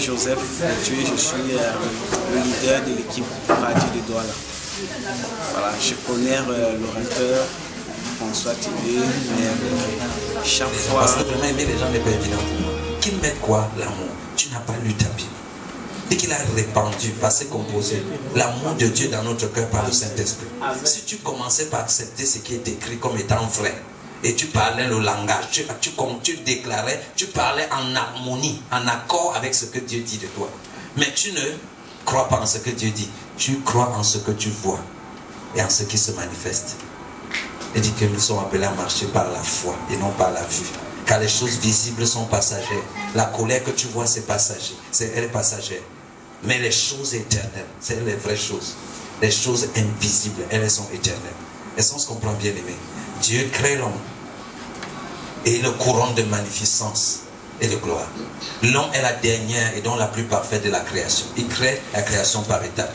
Joseph Tué, je suis le leader de l'équipe Radio de Douala. Voilà, je connais l'orateur François Tibé, mais chaque fois... Parce que vraiment aimer les gens n'est pas évident. Qu'il met quoi l'amour? Tu n'as pas lu ta Bible. Dès qu'il a répandu, passé composé, l'amour de Dieu dans notre cœur par le Saint-Esprit. Si tu commençais par accepter ce qui est écrit comme étant vrai, et tu parlais le langage, tu déclarais, tu parlais en harmonie, en accord avec ce que Dieu dit de toi. Mais tu ne crois pas en ce que Dieu dit, tu crois en ce que tu vois et en ce qui se manifeste. Il dit que nous sommes appelés à marcher par la foi et non par la vue. Car les choses visibles sont passagères. La colère que tu vois, c'est passager, elle est passagère. Mais les choses éternelles, c'est les vraies choses. Les choses invisibles, elles sont éternelles. Est-ce qu'on se comprend, bien aimé? Dieu crée l'homme et le couronne de magnificence et de gloire. L'homme est la dernière et donc la plus parfaite de la création. Il crée la création par étapes.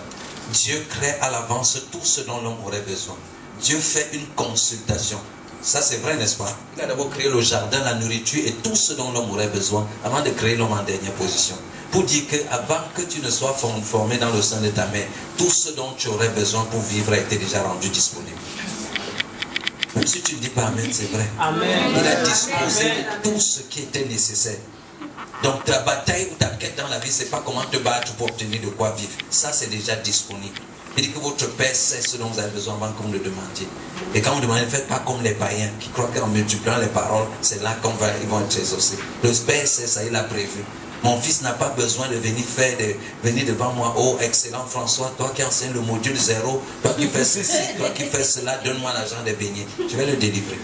Dieu crée à l'avance tout ce dont l'homme aurait besoin. Dieu fait une consultation. Ça c'est vrai, n'est-ce pas? Il a d'abord créé le jardin, la nourriture et tout ce dont l'homme aurait besoin avant de créer l'homme en dernière position. Pour dire qu'avant que tu ne sois formé dans le sein de ta mère, tout ce dont tu aurais besoin pour vivre a été déjà rendu disponible. Même si tu ne dis pas Amen, c'est vrai. Amen. Il a disposé de tout ce qui était nécessaire. Donc ta bataille ou ta quête dans la vie, c'est pas comment te battre pour obtenir de quoi vivre. Ça, c'est déjà disponible. Il dit que votre Père sait ce dont vous avez besoin avant que vous le demandiez. Et quand vous demandez, ne faites pas comme les païens qui croient qu'en multipliant les paroles, c'est là qu'ils vont être exaucés. Le Père sait ça, il l'a prévu. Mon fils n'a pas besoin de venir devant moi. Oh, excellent François, toi qui enseignes le module 0, toi qui fais ceci, toi qui fais cela, donne-moi l'argent des beignets. Je vais le délivrer.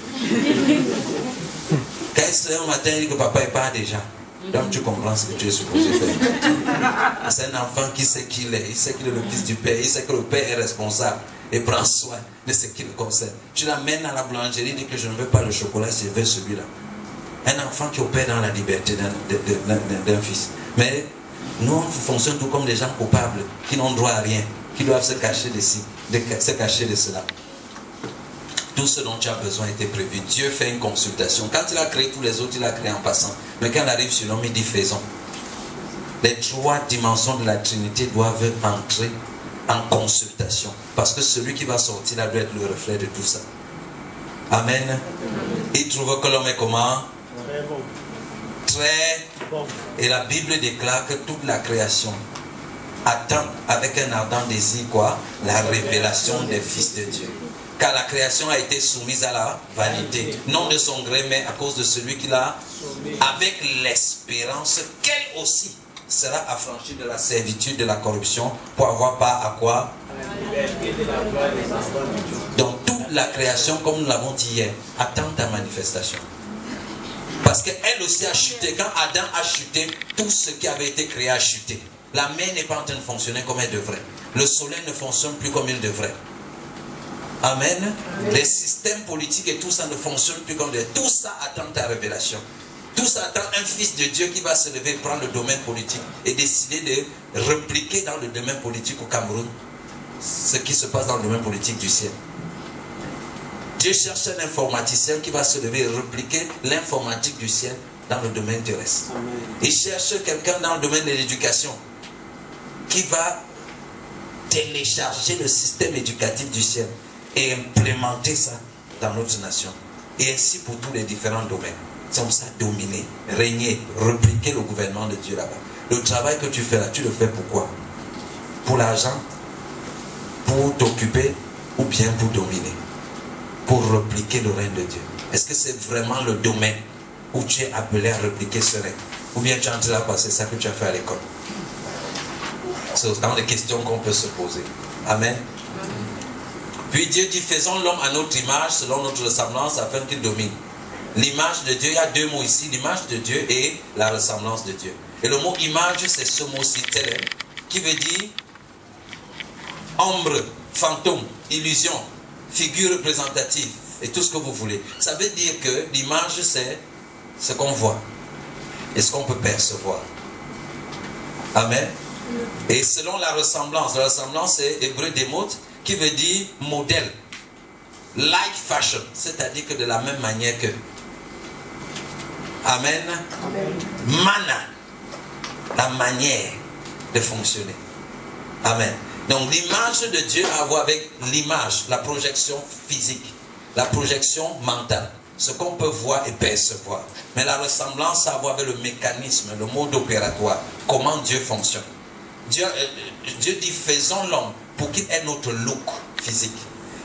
Quand il se lève un matin, il dit que papa il part déjà. Donc tu comprends ce que tu es supposé faire. C'est un enfant qui sait qui il est. Il sait qu'il est le fils du Père. Il sait que le Père est responsable et prend soin de ce qui le concerne. Tu l'amènes à la boulangerie, il dit que je ne veux pas le chocolat, je veux celui-là. Un enfant qui opère dans la liberté d'un fils. Mais nous, on fonctionne tout comme des gens coupables, qui n'ont droit à rien, qui doivent se cacher de ci, se cacher de cela. Tout ce dont tu as besoin était prévu. Dieu fait une consultation. Quand il a créé tous les autres, il a créé en passant. Mais quand il arrive sur l'homme, il dit faisons. Les trois dimensions de la Trinité doivent entrer en consultation. Parce que celui qui va sortir là doit être le reflet de tout ça. Amen. Il trouve que l'homme est comment? Très bon. Très bon. Et la Bible déclare que toute la création attend avec un ardent désir quoi? La révélation des fils de Dieu. Car la création a été soumise à la vanité. Non de son gré, mais à cause de celui qui l'a, avec l'espérance qu'elle aussi sera affranchie de la servitude de la corruption pour avoir part à quoi? Donc toute la création, comme nous l'avons dit hier, attend ta manifestation. Parce qu'elle aussi a chuté. Quand Adam a chuté, tout ce qui avait été créé a chuté. La mer n'est pas en train de fonctionner comme elle devrait. Le soleil ne fonctionne plus comme il devrait. Amen. Les systèmes politiques et tout ça ne fonctionnent plus comme des... Tout ça attend ta révélation. Tout ça attend un fils de Dieu qui va se lever, prendre le domaine politique et décider de répliquer dans le domaine politique au Cameroun ce qui se passe dans le domaine politique du ciel. Dieu cherche un informaticien qui va se lever et répliquer l'informatique du ciel dans le domaine terrestre. Il cherche quelqu'un dans le domaine de l'éducation qui va télécharger le système éducatif du ciel et implémenter ça dans notre nation. Et ainsi pour tous les différents domaines. C'est comme ça, dominer, régner, répliquer le gouvernement de Dieu là-bas. Le travail que tu fais là, tu le fais pourquoi? Pour l'argent? Pour t'occuper? Ou bien pour dominer? Pour répliquer le règne de Dieu. Est-ce que c'est vraiment le domaine où tu es appelé à répliquer ce règne? Ou bien tu es en train de passer ça que tu as fait à l'école? C'est autant de questions qu'on peut se poser. Amen. Puis Dieu dit, faisons l'homme à notre image, selon notre ressemblance, afin qu'il domine. L'image de Dieu, il y a deux mots ici, l'image de Dieu et la ressemblance de Dieu. Et le mot image, c'est ce mot-ci, qui veut dire ombre, fantôme, illusion, figure représentative, et tout ce que vous voulez. Ça veut dire que l'image, c'est ce qu'on voit et ce qu'on peut percevoir. Amen. Et selon la ressemblance c'est hébreu démote, qui veut dire modèle, like fashion, c'est-à-dire que de la même manière que. Amen. Amen. Mana, la manière de fonctionner. Amen. Donc l'image de Dieu a à voir avec l'image, la projection physique, la projection mentale, ce qu'on peut voir et percevoir. Mais la ressemblance a à voir avec le mécanisme, le mode opératoire, comment Dieu fonctionne. Dieu dit faisons l'homme pour qu'il ait notre look physique,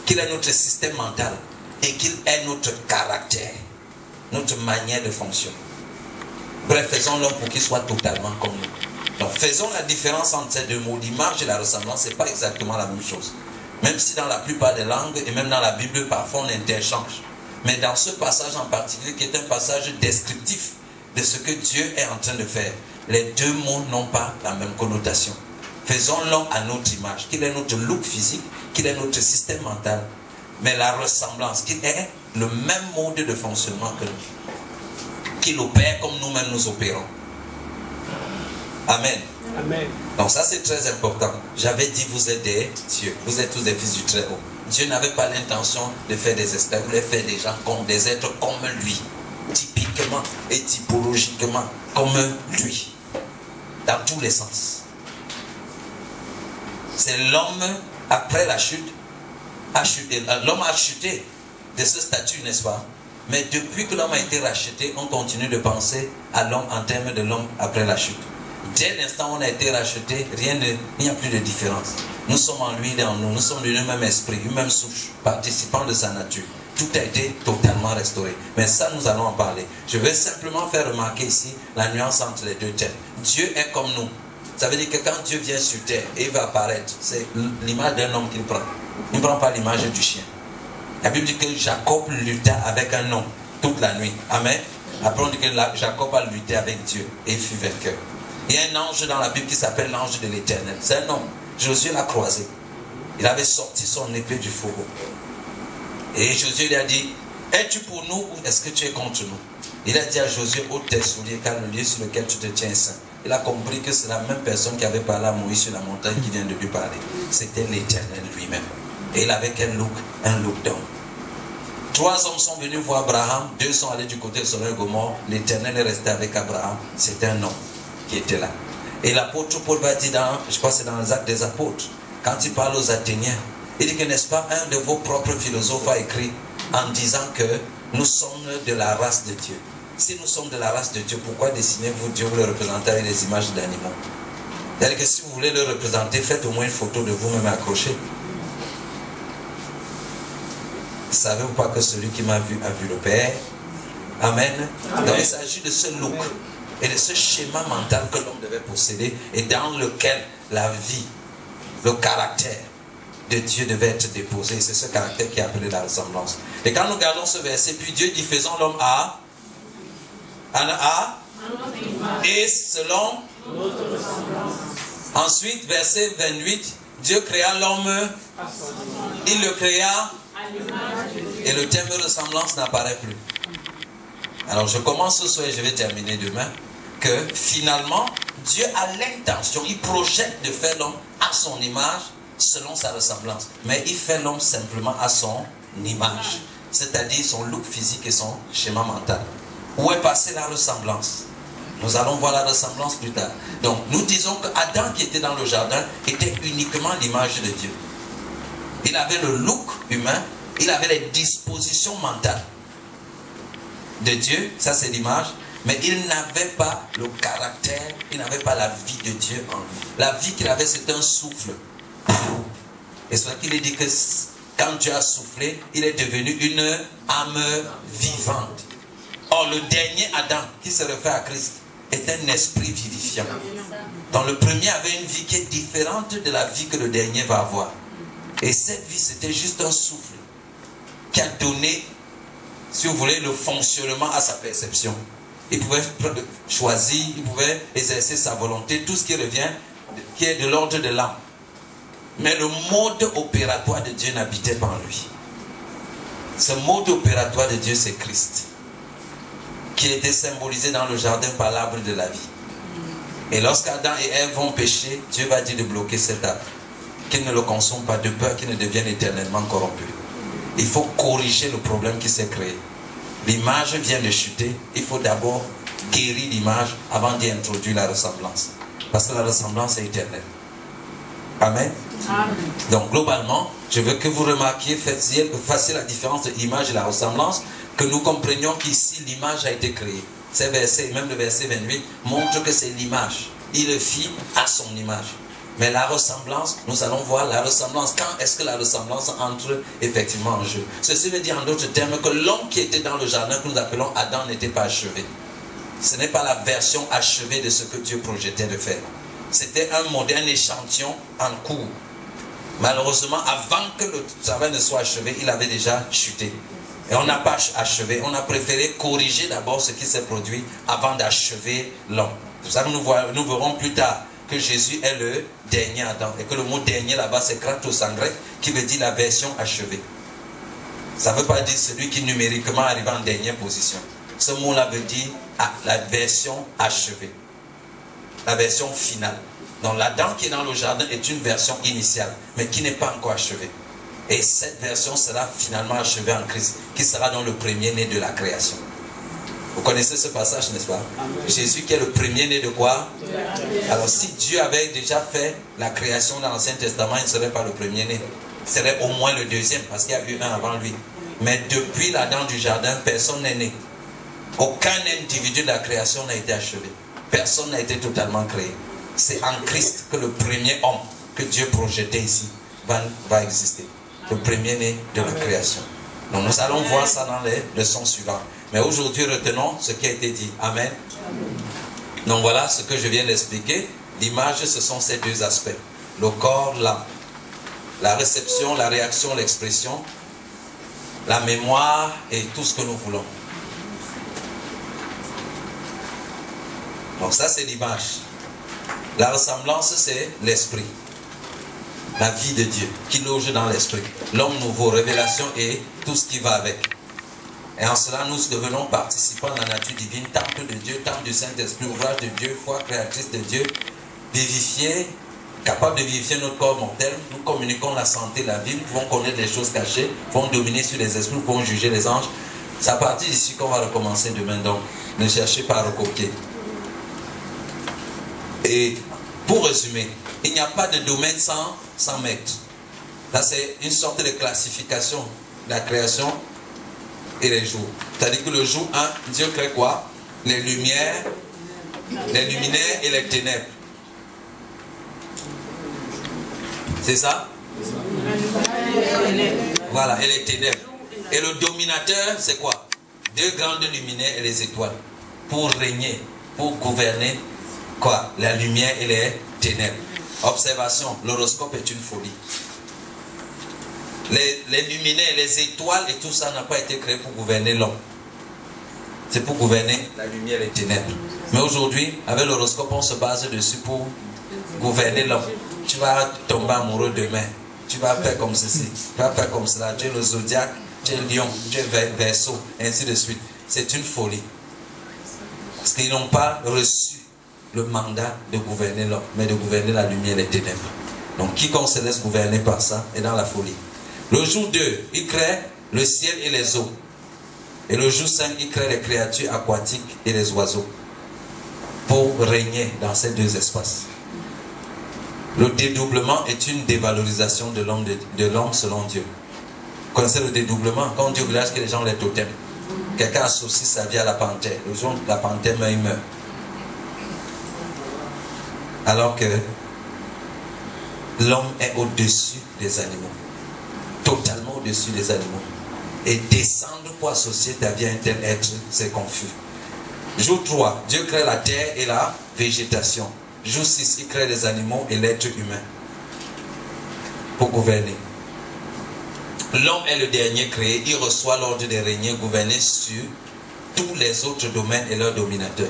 qu'il ait notre système mental et qu'il ait notre caractère, notre manière de fonctionner. Bref, faisons l'homme pour qu'il soit totalement comme nous. Donc faisons la différence entre ces deux mots, l'image et la ressemblance, ce n'est pas exactement la même chose. Même si dans la plupart des langues et même dans la Bible, parfois on interchange. Mais dans ce passage en particulier, qui est un passage descriptif de ce que Dieu est en train de faire, les deux mots n'ont pas la même connotation. Faisons l'homme à notre image, qu'il ait notre look physique, qu'il ait notre système mental, mais la ressemblance, qu'il ait le même mode de fonctionnement que nous, qu'il opère comme nous-mêmes nous opérons. Amen. Amen. Donc ça c'est très important. J'avais dit vous êtes des dieux, vous êtes tous des fils du Très-Haut. Dieu n'avait pas l'intention de faire des esclaves, il voulait faire des gens comme des êtres comme lui, typiquement et typologiquement comme lui, dans tous les sens. C'est l'homme après la chute a chuté. L'homme a chuté de ce statut, n'est-ce pas? Mais depuis que l'homme a été racheté, on continue de penser à l'homme en termes de l'homme après la chute. Dès l'instant où on a été racheté, il n'y a plus de différence. Nous sommes en lui, il est en nous. Nous sommes du même esprit, une même souche, participant de sa nature. Tout a été totalement restauré. Mais ça, nous allons en parler. Je vais simplement faire remarquer ici la nuance entre les deux thèmes. Dieu est comme nous. Ça veut dire que quand Dieu vient sur terre et il va apparaître, c'est l'image d'un homme qu'il prend. Il ne prend pas l'image du chien. La Bible dit que Jacob lutta avec un homme toute la nuit. Amen. Après on dit que Jacob a lutté avec Dieu et il fut vainqueur. Il y a un ange dans la Bible qui s'appelle l'ange de l'Éternel. C'est un homme. Josué l'a croisé. Il avait sorti son épée du fourreau. Et Josué lui a dit, es-tu pour nous ou est-ce que tu es contre nous? Il a dit à Josué, ôte tes souliers car le lieu sur lequel tu te tiens est saint. Il a compris que c'est la même personne qui avait parlé à Moïse sur la montagne qui vient de lui parler. C'était l'Éternel lui-même. Et il avait quel look? Un look d'homme. 3 hommes sont venus voir Abraham, 2 sont allés du côté de Sodome et Gomorrhe. L'Éternel est resté avec Abraham. C'était un homme qui était là. Et l'apôtre Paul va dire dans, je crois que c'est dans les Actes des Apôtres, quand il parle aux Athéniens, il dit que n'est-ce pas un de vos propres philosophes a écrit en disant que nous sommes de la race de Dieu. Si nous sommes de la race de Dieu, pourquoi dessinez-vous Dieu, vous le représentez avec des images d'animaux? C'est-à-dire que si vous voulez le représenter, faites au moins une photo de vous-même accrochée. Savez-vous pas que celui qui m'a vu a vu le Père? Amen. Amen. Donc il s'agit de ce look et de ce schéma mental que l'homme devait posséder et dans lequel la vie, le caractère de Dieu devait être déposé. C'est ce caractère qui est appelé la ressemblance. Et quand nous regardons ce verset, puis Dieu dit faisons l'homme et selon ensuite verset 28, Dieu créa l'homme, il le créa et le terme de ressemblance n'apparaît plus. Alors je commence ce soir et je vais terminer demain que finalement Dieu a l'intention, il projette de faire l'homme à son image selon sa ressemblance, mais il fait l'homme simplement à son image, c'est-à-dire son look physique et son schéma mental. Où est passée la ressemblance? Nous allons voir la ressemblance plus tard. Donc nous disons que Adam qui était dans le jardin était uniquement l'image de Dieu. Il avait le look humain, il avait les dispositions mentales de Dieu, ça c'est l'image, mais il n'avait pas le caractère, il n'avait pas la vie de Dieu en lui. La vie qu'il avait, c'est un souffle. Et c'est là qu'il est dit que quand Dieu a soufflé, il est devenu une âme vivante. Or, le dernier Adam, qui se réfère à Christ, est un esprit vivifiant. Donc le premier avait une vie qui est différente de la vie que le dernier va avoir. Et cette vie, c'était juste un souffle qui a donné, si vous voulez, le fonctionnement à sa perception. Il pouvait choisir, il pouvait exercer sa volonté, tout ce qui revient, qui est de l'ordre de l'âme. Mais le mode opératoire de Dieu n'habitait pas en lui. Ce mode opératoire de Dieu, c'est Christ, qui a été symbolisé dans le jardin par l'arbre de la vie. Et lorsqu'Adam et Ève vont pécher, Dieu va dire de bloquer cet arbre, qu'ils ne le consomment pas, de peur qu'il ne devienne éternellement corrompu. Il faut corriger le problème qui s'est créé. L'image vient de chuter, il faut d'abord guéri l'image avant d'y introduire la ressemblance. Parce que la ressemblance est éternelle. Amen. Amen. Donc globalement, je veux que vous remarquiez, fassiez la différence de l'image et la ressemblance, que nous comprenions qu'ici l'image a été créée. Ces versets, même le verset 28, montre que c'est l'image. Il le fit à son image. Mais la ressemblance, nous allons voir la ressemblance. Quand est-ce que la ressemblance entre effectivement en jeu? Ceci veut dire en d'autres termes que l'homme qui était dans le jardin que nous appelons Adam n'était pas achevé. Ce n'est pas la version achevée de ce que Dieu projetait de faire. C'était un modèle échantillon en cours. Malheureusement, avant que le travail ne soit achevé, il avait déjà chuté. Et on n'a pas achevé, on a préféré corriger d'abord ce qui s'est produit avant d'achever l'homme. Vous savez, nous verrons plus tard que Jésus est le dernier Adam. Et que le mot dernier là-bas, c'est kratos en grec, qui veut dire la version achevée. Ça ne veut pas dire celui qui numériquement arrive en dernière position. Ce mot-là veut dire la version achevée. La version finale. Donc l'Adam qui est dans le jardin est une version initiale, mais qui n'est pas encore achevée. Et cette version sera finalement achevée en Christ, qui sera dans le premier-né de la création. Vous connaissez ce passage, n'est-ce pas? Jésus qui est le premier-né de quoi? Alors si Dieu avait déjà fait la création dans l'Ancien Testament, il ne serait pas le premier-né. Il serait au moins le deuxième, parce qu'il y a eu un avant lui. Mais depuis l'Adam du jardin, personne n'est né. Aucun individu de la création n'a été achevé. Personne n'a été totalement créé. C'est en Christ que le premier homme que Dieu projetait ici va exister. Le premier-né de la création. Donc nous allons voir ça dans les leçons suivantes. Mais aujourd'hui, retenons ce qui a été dit. Amen. Donc voilà ce que je viens d'expliquer. L'image, ce sont ces deux aspects. Le corps, l'âme. La réception, la réaction, l'expression, la mémoire et tout ce que nous voulons. Donc ça, c'est l'image. La ressemblance, c'est l'esprit. La vie de Dieu qui loge dans l'esprit. L'homme nouveau, révélation et tout ce qui va avec. Et en cela, nous devenons participants de la nature divine, temple de Dieu, temple du Saint-Esprit, ouvrage de Dieu, foi créatrice de Dieu, vivifié, capable de vivifier notre corps mortel. Nous communiquons la santé, la vie, nous pouvons connaître les choses cachées, nous pouvons dominer sur les esprits, nous pouvons juger les anges. C'est à partir d'ici qu'on va recommencer demain, donc ne cherchez pas à recopier. Et pour résumer, il n'y a pas de domaine sans maître. Là, c'est une sorte de classification de la création et les jours. C'est-à-dire que le jour 1, Dieu crée quoi? Les lumières, les luminaires et les ténèbres. C'est ça? Voilà, et les ténèbres. Et le dominateur, c'est quoi? Deux grandes luminaires et les étoiles. Pour régner, pour gouverner, quoi? La lumière et les ténèbres. Observation, l'horoscope est une folie. Les luminaires, les étoiles et tout ça n'a pas été créé pour gouverner l'homme. C'est pour gouverner la lumière et les ténèbres. Mais aujourd'hui, avec l'horoscope, on se base dessus pour gouverner l'homme. Tu vas tomber amoureux demain. Tu vas faire comme ceci. Tu vas faire comme cela. Tu es le zodiaque, tu es lion, tu es verseau, ainsi de suite. C'est une folie. Parce qu'ils n'ont pas reçu le mandat de gouverner l'homme, mais de gouverner la lumière et les ténèbres. Donc quiconque se laisse gouverner par ça est dans la folie. Le jour 2, il crée le ciel et les eaux. Et le jour 5, il crée les créatures aquatiques et les oiseaux. Pour régner dans ces deux espaces. Le dédoublement est une dévalorisation de l'homme selon Dieu. Vous connaissez le dédoublement? Quand Dieu voulait que les gens les totems. Quelqu'un associe sa vie à la panthère. Le jour où la panthère meurt, il meurt. Alors que l'homme est au-dessus des animaux. Totalement au-dessus des animaux. Et descendre pour associer ta vie à un tel être, c'est confus. Jour 3, Dieu crée la terre et la végétation. Jour 6, il crée les animaux et l'être humain. Pour gouverner. L'homme est le dernier créé. Il reçoit l'ordre de régner, gouverner sur tous les autres domaines et leurs dominateurs.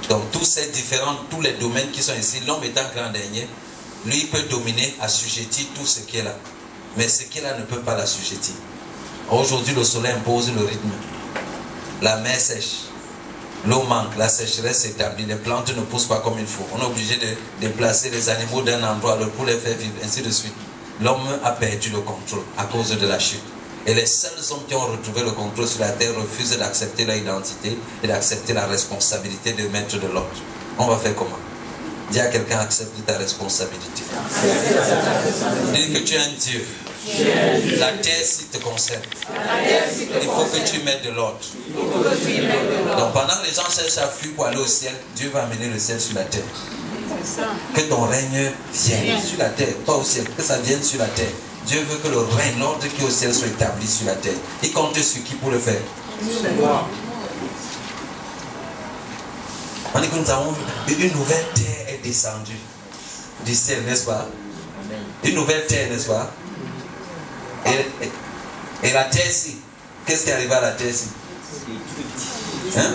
Donc tous les domaines qui sont ici, l'homme étant grand dernier, lui il peut dominer, assujettir tout ce qui est là. Mais ce qui est là ne peut pas l'assujettir. Aujourd'hui le soleil impose le rythme. La mer sèche. L'eau manque, la sécheresse s'établit, les plantes ne poussent pas comme il faut. On est obligé de déplacer les animaux d'un endroit à l'autre pour les faire vivre, ainsi de suite. L'homme a perdu le contrôle à cause de la chute. Et les seuls hommes qui ont retrouvé le contrôle sur la terre refusent d'accepter leur identité et d'accepter la responsabilité de maître de l'ordre. On va faire comment? Dis à quelqu'un, accepte ta responsabilité. Dis que tu es un Dieu. La terre s'il te concerne. Il faut que tu mettes de l'ordre. Donc pendant que les gens cherchent à fuir pour aller au ciel, Dieu va amener le ciel sur la terre. Que ton règne vienne sur la terre, pas au ciel, que ça vienne sur la terre. Dieu veut que le règne, l'ordre qui est au ciel soit établi sur la terre. Il compte sur qui pour le faire? On dit que nous avons une nouvelle terre est descendue du ciel, n'est-ce pas? Une nouvelle terre, n'est-ce pas? Et la terre-ci, qu'est-ce qui arrive à la terre-ci? Hein?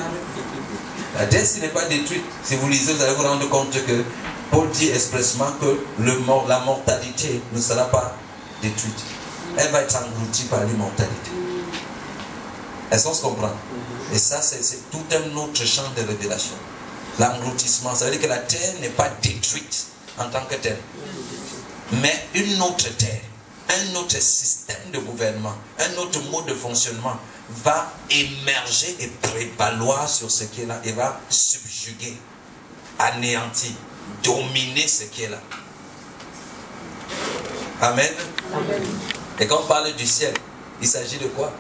La terre-ci n'est pas détruite. Si vous lisez, vous allez vous rendre compte que Paul dit expressement que la mortalité ne sera pas détruite. Elle va être engloutie par l'immortalité. Est-ce qu'on se comprend? Et ça, c'est tout un autre champ de révélation. L'engloutissement, ça veut dire que la terre n'est pas détruite en tant que telle. Mais une autre terre, un autre système de gouvernement, un autre mode de fonctionnement va émerger et prévaloir sur ce qui est là. Il va subjuguer, anéantir, dominer ce qui est là. Amen. Amen. Et quand on parle du ciel, il s'agit de quoi?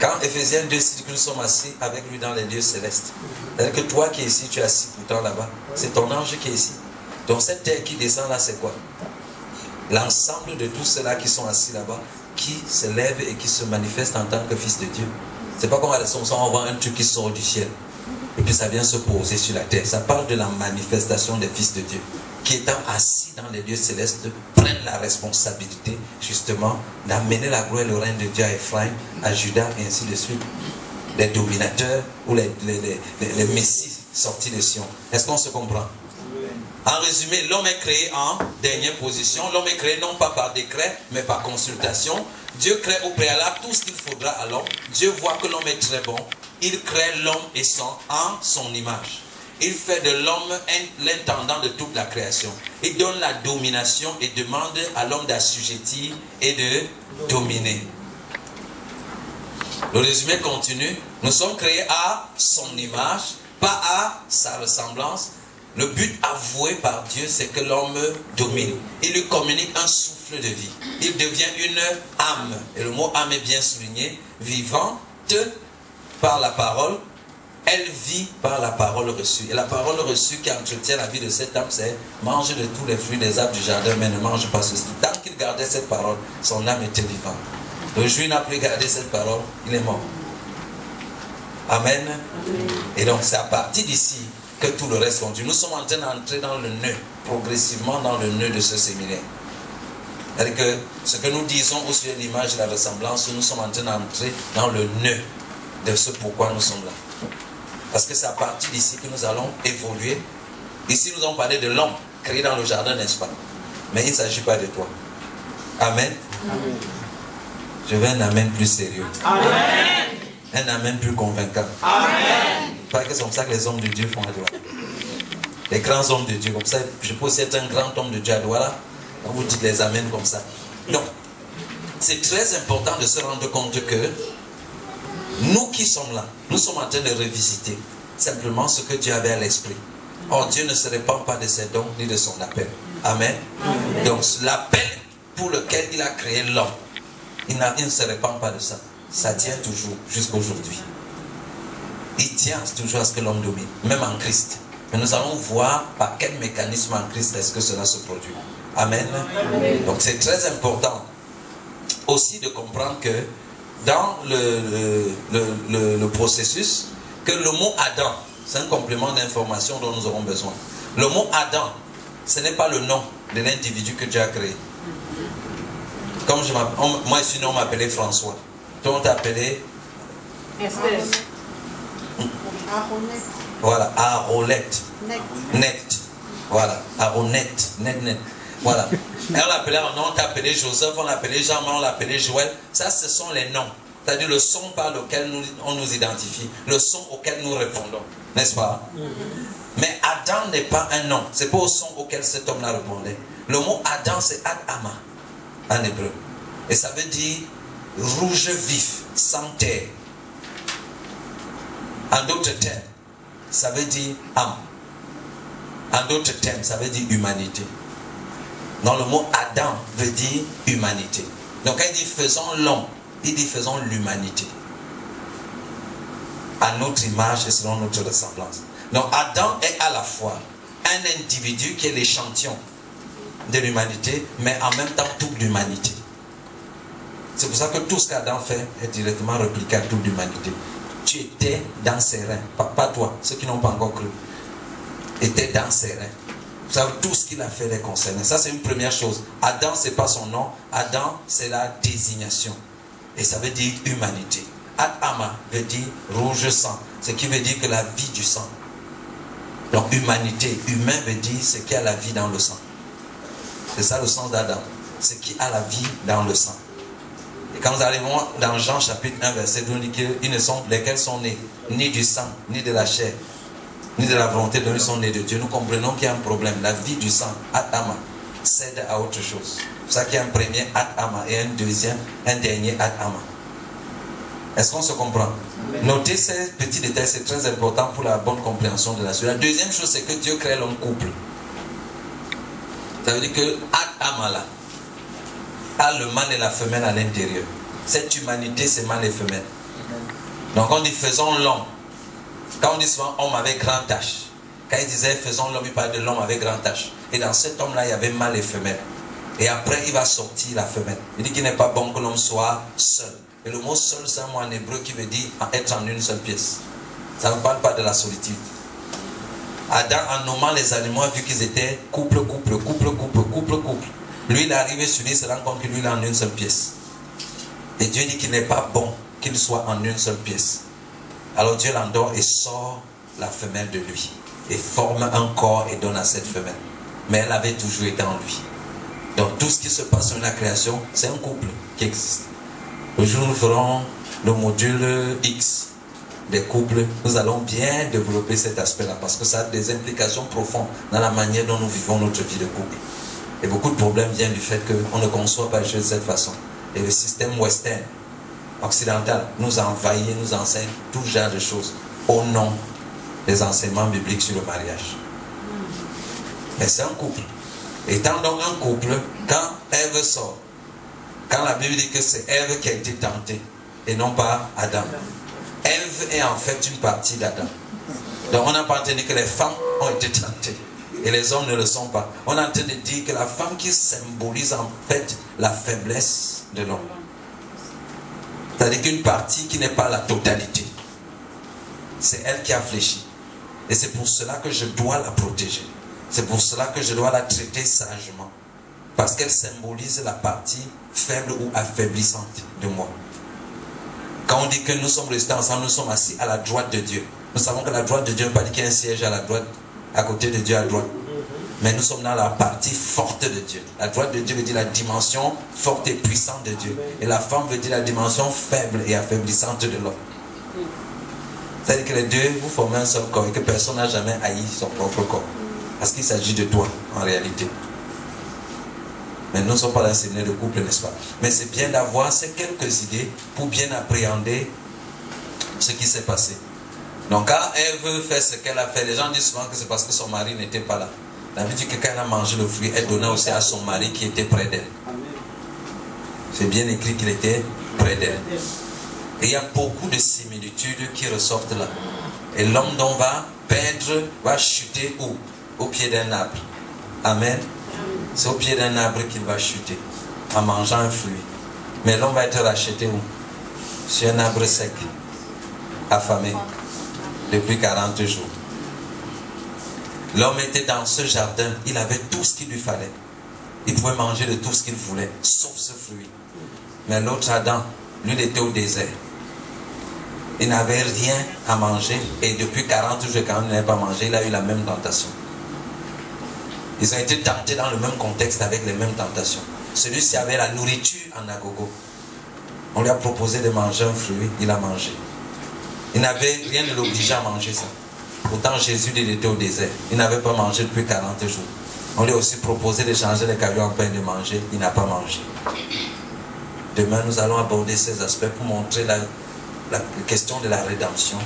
Quand Ephésiens 2 dit que nous sommes assis avec lui dans les lieux célestes, c'est-à-dire que toi qui es ici, tu es assis pourtant là-bas. C'est ton ange qui est ici. Donc cette terre qui descend là, c'est quoi? L'ensemble de tous ceux-là qui sont assis là-bas, qui se lèvent et qui se manifestent en tant que fils de Dieu. C'est pas comme à la source, on voit un truc qui sort du ciel. Et puis ça vient se poser sur la terre. Ça parle de la manifestation des fils de Dieu, qui étant assis dans les lieux célestes, prennent la responsabilité justement d'amener la gloire et le règne de Dieu à Ephraim, à Juda et ainsi de suite. Les dominateurs ou les messies sortis de Sion. Est-ce qu'on se comprend? En résumé, l'homme est créé en dernière position. L'homme est créé non pas par décret, mais par consultation. Dieu crée au préalable tout ce qu'il faudra à l'homme. Dieu voit que l'homme est très bon. Il crée l'homme en son image. Il fait de l'homme l'intendant de toute la création. Il donne la domination et demande à l'homme d'assujettir et de dominer. Le résumé continue. Nous sommes créés à son image, pas à sa ressemblance. Le but avoué par Dieu, c'est que l'homme domine. Il lui communique un souffle de vie. Il devient une âme. Et le mot âme est bien souligné. Vivante par la parole. Elle vit par la parole reçue. Et la parole reçue qui entretient la vie de cette âme, c'est mange de tous les fruits des arbres du jardin, mais ne mange pas ceci. Tant qu'il gardait cette parole, son âme était vivante. Le juif n'a plus gardé cette parole, il est mort. Amen. Et donc c'est à partir d'ici que tout le reste continue. Nous sommes en train d'entrer dans le nœud, progressivement dans le nœud de ce séminaire. C'est-à-dire que ce que nous disons au sujet de l'image et la ressemblance, nous sommes en train d'entrer dans le nœud de ce pourquoi nous sommes là. Parce que c'est à partir d'ici que nous allons évoluer. Ici, nous allons parler de l'homme créé dans le jardin, n'est-ce pas? Mais il ne s'agit pas de toi. Amen. Amen. Je veux un amen plus sérieux. Amen. Un amen plus convaincant. Amen. Parce que c'est comme ça que les hommes de Dieu font à Douala. Les grands hommes de Dieu, comme ça, je peux aussi être un grand homme de Dieu à Douala. Quand vous dites les amens comme ça. Donc, c'est très important de se rendre compte que nous qui sommes là, nous sommes en train de revisiter simplement ce que Dieu avait à l'esprit. Or, Dieu ne se répand pas de ses dons ni de son appel. Amen. Amen. Donc, l'appel pour lequel il a créé l'homme, il ne se répand pas de ça. Ça tient toujours jusqu'à aujourd'hui. Il tient toujours à ce que l'homme domine, même en Christ. Mais nous allons voir par quel mécanisme en Christ est-ce que cela se produit. Amen. Amen. Donc, c'est très important aussi de comprendre que dans le processus, que le mot Adam, c'est un complément d'information dont nous aurons besoin. Le mot Adam, ce n'est pas le nom de l'individu que Dieu a créé. Comme moi ici, on m'appelait François. Toi, on t'appelait Esther. Voilà, Aronette. Net. Voilà, Aronette. Net. Voilà. Et on l'appelait, on t'appelait Joseph, on l'appelait Jean, on l'appelait Joël. Ça, ce sont les noms. C'est-à-dire le son par lequel on nous identifie. Le son auquel nous répondons. N'est-ce pas? Mais Adam n'est pas un nom. C'est pas au son auquel cet homme-là répondait. Le mot Adam, c'est Ad-Ama en hébreu. Et ça veut dire rouge vif, sans terre. En d'autres termes, ça veut dire âme. En d'autres termes, ça veut dire humanité. Donc le mot Adam veut dire humanité. Donc quand il dit faisons l'homme, il dit faisons l'humanité. À notre image et selon notre ressemblance. Donc Adam est à la fois un individu qui est l'échantillon de l'humanité, mais en même temps toute l'humanité. C'est pour ça que tout ce qu'Adam fait est directement répliqué à toute l'humanité. Tu étais dans ses reins, pas toi, ceux qui n'ont pas encore cru, étaient dans ses reins. Vous savez, tout ce qu'il a fait les concernait. Ça, c'est une première chose. Adam, ce n'est pas son nom. Adam, c'est la désignation. Et ça veut dire humanité. Ad-ama veut dire rouge sang. Ce qui veut dire que la vie du sang. Donc, humanité, humain veut dire ce qui a la vie dans le sang. C'est ça le sens d'Adam. Ce qui a la vie dans le sang. Et quand nous arrivons dans Jean chapitre 1, verset 2, on dit qu'ils ne sont, lesquels sont nés, ni du sang, ni de la chair, ni de la volonté de lui, sont nés de Dieu. Nous comprenons qu'il y a un problème. La vie du sang, Ad-ama, cède à autre chose. C'est pour ça qu'il y a un premier Ad-ama et un deuxième, un dernier Ad-ama. Est-ce qu'on se comprend? Notez ces petits détails, c'est très important pour la bonne compréhension de la suite. La deuxième chose, c'est que Dieu crée l'homme couple. Ça veut dire que Ad-ama là a le mâle et la femelle à l'intérieur. Cette humanité, c'est mâle et femelle. Donc on dit faisons l'homme. Quand on dit souvent homme avec grand H, quand il disait faisons l'homme, il parlait de l'homme avec grand H. Et dans cet homme-là, il y avait mâle et femelle. Et après, il va sortir la femelle. Il dit qu'il n'est pas bon que l'homme soit seul. Et le mot seul, c'est un mot en hébreu qui veut dire être en une seule pièce. Ça ne parle pas de la solitude. Adam, en nommant les animaux, a vu qu'ils étaient couple. Lui, il est arrivé sur lui, il se rend compte que lui, il est en une seule pièce. Et Dieu dit qu'il n'est pas bon qu'il soit en une seule pièce. Alors Dieu l'endort et sort la femelle de lui. Et forme un corps et donne à cette femelle. Mais elle avait toujours été en lui. Donc tout ce qui se passe dans la création, c'est un couple qui existe. Le jour où nous ferons le module X des couples, nous allons bien développer cet aspect-là. Parce que ça a des implications profondes dans la manière dont nous vivons notre vie de couple. Et beaucoup de problèmes viennent du fait qu'on ne conçoit pas les choses de cette façon. Et le système western, occidental, nous envahit, nous enseigne tout genre de choses au nom des enseignements bibliques sur le mariage. Mais c'est un couple. Étant donc un couple, quand Ève sort, quand la Bible dit que c'est Ève qui a été tentée et non pas Adam. Ève est en fait une partie d'Adam. Donc on n'a pas entendu que les femmes ont été tentées et les hommes ne le sont pas. On est en train de dire que la femme qui symbolise en fait la faiblesse de l'homme. C'est-à-dire qu'une partie qui n'est pas la totalité. C'est elle qui a fléchi. Et c'est pour cela que je dois la protéger. C'est pour cela que je dois la traiter sagement. Parce qu'elle symbolise la partie faible ou affaiblissante de moi. Quand on dit que nous sommes restés ensemble, nous sommes assis à la droite de Dieu. Nous savons que la droite de Dieu ne veut pas dire qu'il y a un siège à la droite, à côté de Dieu à droite. Mais nous sommes dans la partie forte de Dieu. La droite de Dieu veut dire la dimension forte et puissante de Dieu. Et la femme veut dire la dimension faible et affaiblissante de l'homme. C'est-à-dire que les deux, vous formez un seul corps et que personne n'a jamais haï son propre corps. Parce qu'il s'agit de toi, en réalité. Mais nous ne sommes pas dans un séminaire de couple, n'est-ce pas? Mais c'est bien d'avoir ces quelques idées pour bien appréhender ce qui s'est passé. Donc quand Ève fait ce qu'elle a fait, les gens disent souvent que c'est parce que son mari n'était pas là. La Bible dit que quand elle a mangé le fruit, elle donnait aussi à son mari qui était près d'elle. C'est bien écrit qu'il était près d'elle. Et il y a beaucoup de similitudes qui ressortent là. Et l'homme dont va perdre, va chuter où? Au pied d'un arbre. Amen. C'est au pied d'un arbre qu'il va chuter, en mangeant un fruit. Mais l'homme va être racheté où? Sur un arbre sec, affamé, depuis 40 jours. L'homme était dans ce jardin, il avait tout ce qu'il lui fallait. Il pouvait manger de tout ce qu'il voulait, sauf ce fruit. Mais l'autre Adam, lui, il était au désert. Il n'avait rien à manger et depuis 40 jours, quand il n'avait pas mangé, il a eu la même tentation. Ils ont été tentés dans le même contexte avec les mêmes tentations. Celui-ci avait la nourriture en agogo. On lui a proposé de manger un fruit, il a mangé. Il n'avait rien de l'obliger à manger ça. Pourtant Jésus, il était au désert. Il n'avait pas mangé depuis 40 jours. On lui a aussi proposé de changer les cailloux en pain de manger. Il n'a pas mangé. Demain, nous allons aborder ces aspects pour montrer la question de la rédemption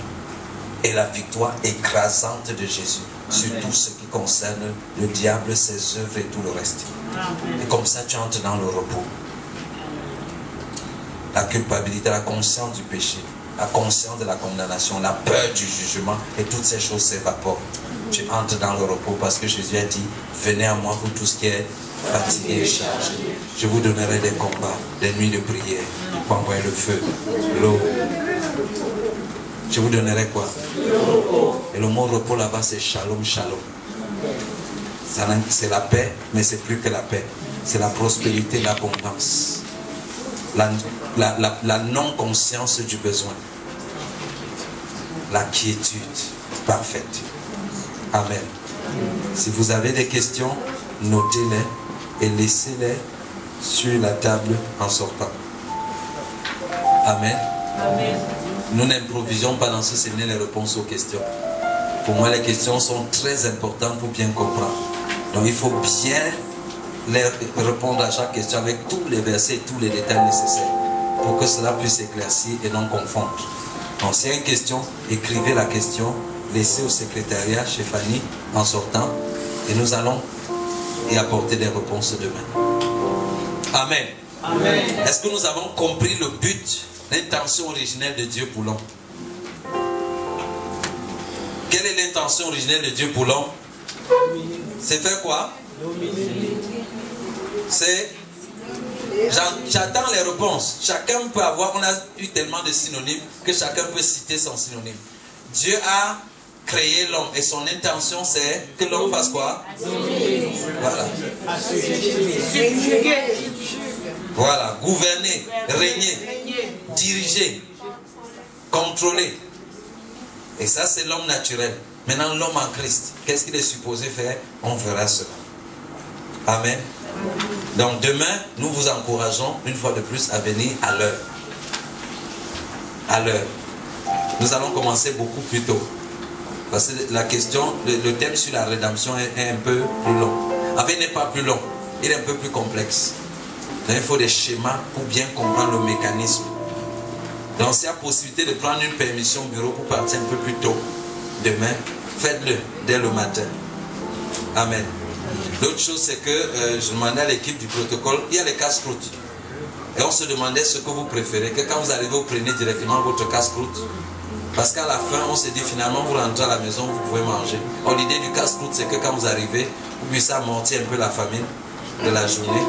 et la victoire écrasante de Jésus sur tout ce qui concerne le diable, ses œuvres et tout le reste. Et comme ça, tu entres dans le repos. La culpabilité, la conscience du péché, la conscience de la condamnation, la peur du jugement et toutes ces choses s'évaporent. Tu entres dans le repos parce que Jésus a dit, venez à moi pour tout ce qui est fatigué et chargé. Je vous donnerai des combats, des nuits de prière, pour envoyer le feu, l'eau. Je vous donnerai quoi? Et le mot repos là-bas c'est shalom, shalom. C'est la paix, mais c'est plus que la paix. C'est la prospérité, l'abondance. La non-conscience du besoin. La quiétude parfaite. Amen. Si vous avez des questions, notez-les et laissez-les sur la table en sortant. Amen. Amen. Nous n'improvisons pas dans ce séminaire les réponses aux questions. Pour moi, les questions sont très importantes pour bien comprendre. Donc, il faut bien répondre à chaque question avec tous les versets et tous les détails nécessaires pour que cela puisse éclaircir et non confondre. Donc, s'il y a une question, écrivez la question, laissez au secrétariat chez Fanny en sortant et nous allons y apporter des réponses demain. Amen. Amen. Est-ce que nous avons compris le but, l'intention originelle de Dieu pour l'homme? Quelle est l'intention originelle de Dieu pour l'homme? C'est faire quoi? C'est... J'attends les réponses. Chacun peut avoir... On a eu tellement de synonymes que chacun peut citer son synonyme. Dieu a créé l'homme et son intention c'est que l'homme fasse quoi? Voilà. Voilà. Gouverner, régner, diriger, contrôler. Et ça c'est l'homme naturel. Maintenant l'homme en Christ, qu'est-ce qu'il est supposé faire? On verra cela. Amen. Donc demain, nous vous encourageons une fois de plus à venir à l'heure. À l'heure. Nous allons commencer beaucoup plus tôt. Parce que la question, le thème sur la rédemption est un peu plus long. En fait, il n'est pas plus long. Il est un peu plus complexe. Donc il faut des schémas pour bien comprendre le mécanisme. Donc s'il y a possibilité de prendre une permission au bureau pour partir un peu plus tôt demain, faites-le dès le matin. Amen. L'autre chose c'est que je demandais à l'équipe du protocole, il y a les casse-croûtes. Et on se demandait ce que vous préférez, que quand vous arrivez, vous prenez directement votre casse-croûte. Parce qu'à la fin, on se dit finalement, vous rentrez à la maison, vous pouvez manger. Or, l'idée du casse-croûte, c'est que quand vous arrivez, vous puissiez amortir un peu la famine de la journée,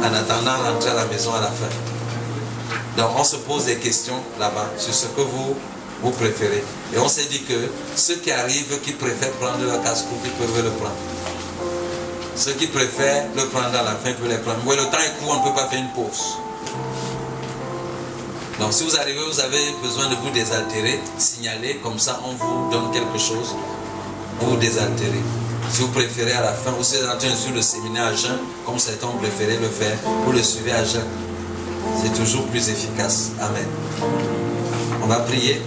en attendant de rentrer à la maison à la fin. Donc, on se pose des questions là-bas sur ce que vous préférez. Et on s'est dit que ceux qui arrivent, qui préfèrent prendre leur casse-croûte, ils peuvent le prendre. Ceux qui préfèrent le prendre à la fin, ils peuvent le prendre. Oui, le temps est court, on ne peut pas faire une pause. Donc si vous arrivez, vous avez besoin de vous désaltérer, signalez, comme ça on vous donne quelque chose pour vous désaltérer. Si vous préférez à la fin, vous êtes en train de suivre le séminaire à jeun, comme certains ont préféré le faire, vous le suivez à jeun. C'est toujours plus efficace. Amen. On va prier.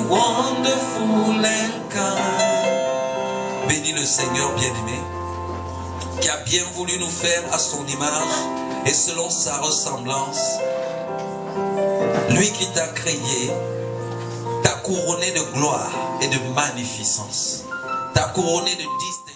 Wonderful. Bénis le Seigneur bien-aimé, qui a bien voulu nous faire à son image et selon sa ressemblance. Lui qui t'a créé, t'a couronné de gloire et de magnificence, t'a couronné de distinction.